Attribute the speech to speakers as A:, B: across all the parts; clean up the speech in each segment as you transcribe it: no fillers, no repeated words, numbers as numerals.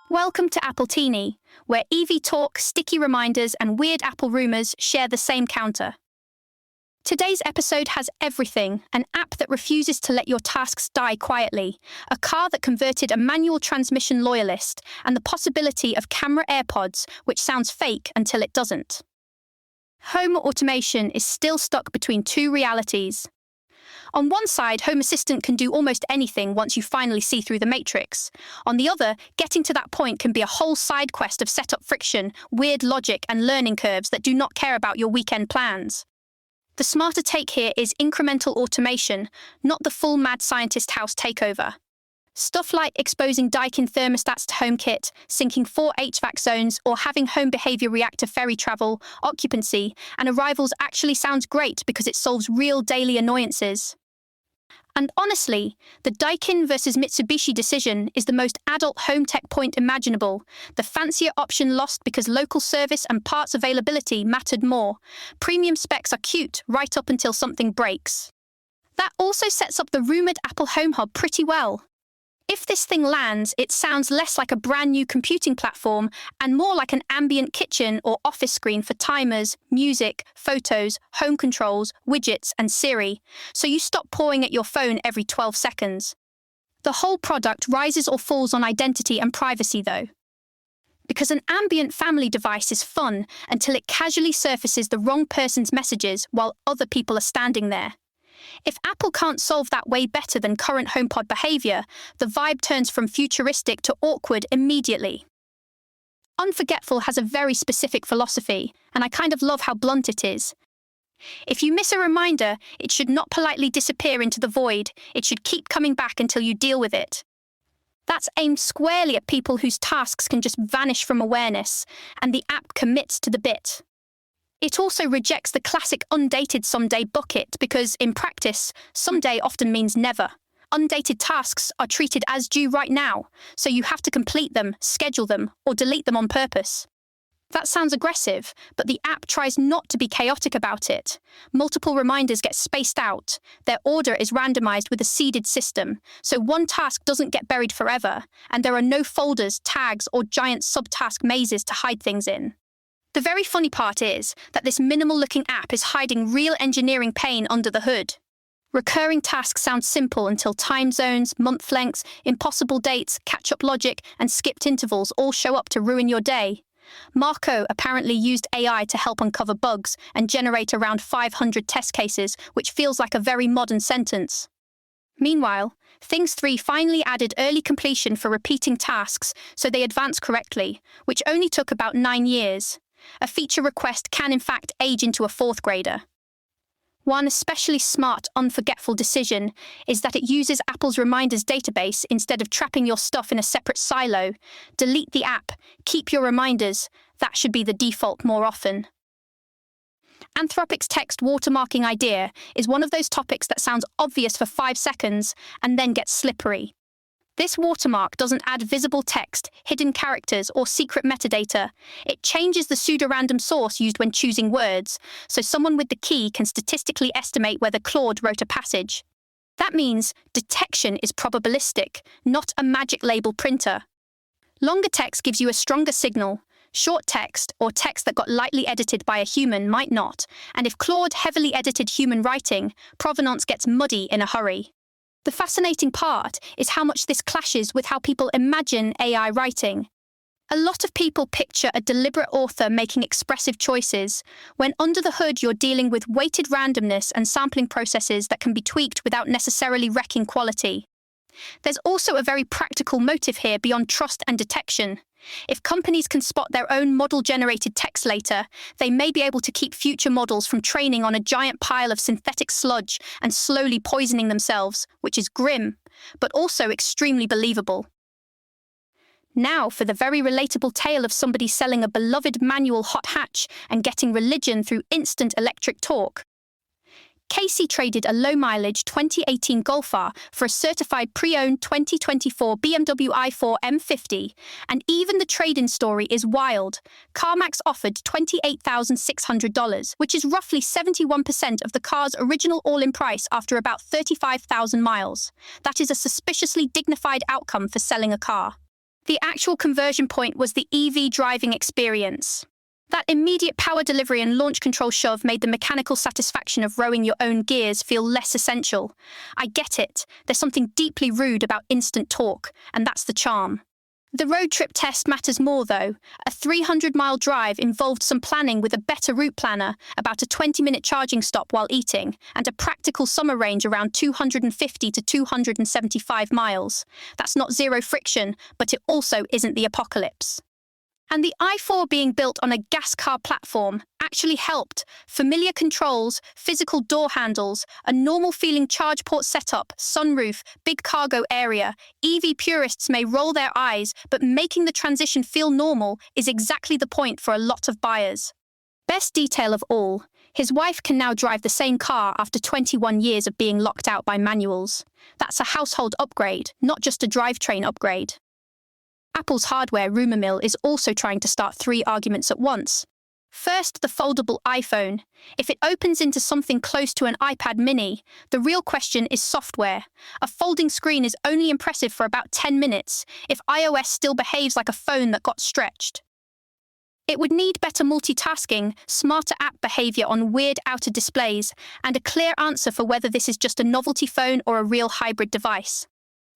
A: Welcome to Apple Teeny, where EV talk, sticky reminders, and weird Apple rumors share the same counter. Today's episode has everything: an app that refuses to let your tasks die quietly, a car that converted a manual transmission loyalist, and the possibility of camera AirPods, which sounds fake until it doesn't. Home automation is still stuck between two realities. On one side, Home Assistant can do almost anything once you finally see through the matrix. On the other, getting to that point can be a whole side quest of setup friction, weird logic, and learning curves that do not care about your weekend plans. The smarter take here is incremental automation, not the full mad scientist house takeover. Stuff like exposing Daikin thermostats to HomeKit, syncing 4 HVAC zones, or having home behavior react to ferry travel, occupancy, and arrivals actually sounds great because it solves real daily annoyances. And honestly, the Daikin versus Mitsubishi decision is the most adult home tech point imaginable. The fancier option lost because local service and parts availability mattered more. Premium specs are cute right up until something breaks. That also sets up the rumored Apple Home Hub pretty well. If this thing lands, it sounds less like a brand new computing platform and more like an ambient kitchen or office screen for timers, music, photos, home controls, widgets, and Siri, so you stop pawing at your phone every 12 seconds. The whole product rises or falls on identity and privacy, though. Because an ambient family device is fun until it casually surfaces the wrong person's messages while other people are standing there. If Apple can't solve that way better than current HomePod behavior, the vibe turns from futuristic to awkward immediately. Unforgetful has a very specific philosophy, and I kind of love how blunt it is. If you miss a reminder, it should not politely disappear into the void. It should keep coming back until you deal with it. That's aimed squarely at people whose tasks can just vanish from awareness, and the app commits to the bit. It also rejects the classic undated someday bucket because, in practice, someday often means never. Undated tasks are treated as due right now, so you have to complete them, schedule them, or delete them on purpose. That sounds aggressive, but the app tries not to be chaotic about it. Multiple reminders get spaced out. Their order is randomized with a seeded system, so one task doesn't get buried forever, and there are no folders, tags, or giant subtask mazes to hide things in. The very funny part is that this minimal-looking app is hiding real engineering pain under the hood. Recurring tasks sound simple until time zones, month lengths, impossible dates, catch-up logic, and skipped intervals all show up to ruin your day. Marco apparently used AI to help uncover bugs and generate around 500 test cases, which feels like a very modern sentence. Meanwhile, Things 3 finally added early completion for repeating tasks so they advance correctly, which only took about 9 years. A feature request can in fact age into a 4th grader. One especially smart, unforgetful decision is that it uses Apple's reminders database instead of trapping your stuff in a separate silo. Delete the app, keep your reminders. That should be the default more often. Anthropic's text watermarking idea is one of those topics that sounds obvious for 5 seconds and then gets slippery. This watermark doesn't add visible text, hidden characters, or secret metadata. It changes the pseudorandom source used when choosing words, so someone with the key can statistically estimate whether Claude wrote a passage. That means detection is probabilistic, not a magic label printer. Longer text gives you a stronger signal. Short text, or text that got lightly edited by a human, might not, and if Claude heavily edited human writing, provenance gets muddy in a hurry. The fascinating part is how much this clashes with how people imagine AI writing. A lot of people picture a deliberate author making expressive choices, when under the hood you're dealing with weighted randomness and sampling processes that can be tweaked without necessarily wrecking quality. There's also a very practical motive here beyond trust and detection. If companies can spot their own model-generated text later, they may be able to keep future models from training on a giant pile of synthetic sludge and slowly poisoning themselves, which is grim, but also extremely believable. Now for the very relatable tale of somebody selling a beloved manual hot hatch and getting religion through instant electric torque. Casey traded a low-mileage 2018 Golf R for a certified pre-owned 2024 BMW i4 M50, and even the trade-in story is wild. CarMax offered $28,600, which is roughly 71% of the car's original all-in price after about 35,000 miles. That is a suspiciously dignified outcome for selling a car. The actual conversion point was the EV driving experience. That immediate power delivery and launch control shove made the mechanical satisfaction of rowing your own gears feel less essential. I get it. There's something deeply rude about instant torque, and that's the charm. The road trip test matters more, though. A 300-mile drive involved some planning with a better route planner, about a 20-minute charging stop while eating, and a practical summer range around 250 to 275 miles. That's not zero friction, but it also isn't the apocalypse. And the i4 being built on a gas car platform actually helped. Familiar controls, physical door handles, a normal-feeling charge port setup, sunroof, big cargo area. EV purists may roll their eyes, but making the transition feel normal is exactly the point for a lot of buyers. Best detail of all, his wife can now drive the same car after 21 years of being locked out by manuals. That's a household upgrade, not just a drivetrain upgrade. Apple's hardware rumor mill is also trying to start 3 arguments at once. First, the foldable iPhone. If it opens into something close to an iPad mini, the real question is software. A folding screen is only impressive for about 10 minutes if iOS still behaves like a phone that got stretched. It would need better multitasking, smarter app behavior on weird outer displays, and a clear answer for whether this is just a novelty phone or a real hybrid device.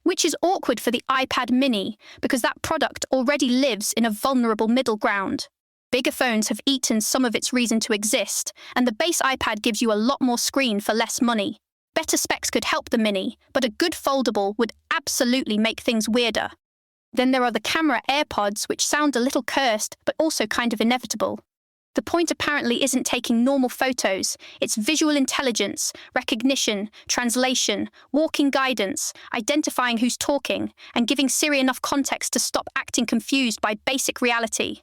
A: Which is awkward for the iPad mini, because that product already lives in a vulnerable middle ground. Bigger phones have eaten some of its reason to exist, and the base iPad gives you a lot more screen for less money. Better specs could help the mini, but a good foldable would absolutely make things weirder. Then there are the camera AirPods, which sound a little cursed, but also kind of inevitable. The point apparently isn't taking normal photos, it's visual intelligence, recognition, translation, walking guidance, identifying who's talking, and giving Siri enough context to stop acting confused by basic reality.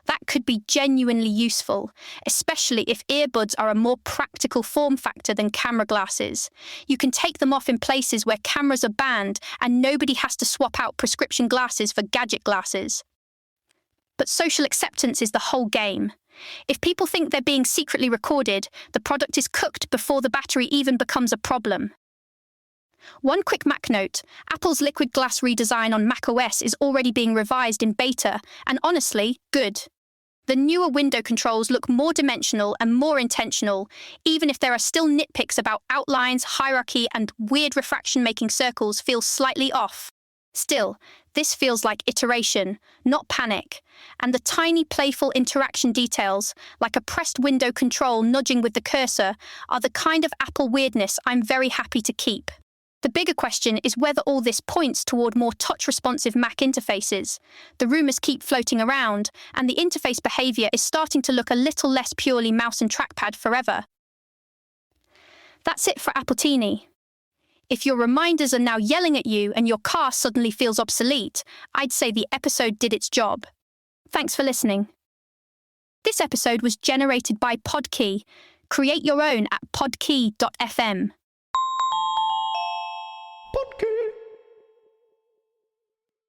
A: That could be genuinely useful, especially if earbuds are a more practical form factor than camera glasses. You can take them off in places where cameras are banned and nobody has to swap out prescription glasses for gadget glasses. But social acceptance is the whole game. If people think they're being secretly recorded, the product is cooked before the battery even becomes a problem. One quick Mac note, Apple's liquid glass redesign on macOS is already being revised in beta, and honestly, good. The newer window controls look more dimensional and more intentional, even if there are still nitpicks about outlines, hierarchy, and weird refraction making circles feel slightly off. Still, this feels like iteration, not panic, and the tiny playful interaction details, like a pressed window control nudging with the cursor, are the kind of Apple weirdness I'm very happy to keep. The bigger question is whether all this points toward more touch-responsive Mac interfaces. The rumors keep floating around, and the interface behavior is starting to look a little less purely mouse and trackpad forever. That's it for Apple Teeny. If your reminders are now yelling at you and your car suddenly feels obsolete, I'd say the episode did its job. Thanks for listening. This episode was generated by Podkey. Create your own at podkey.fm.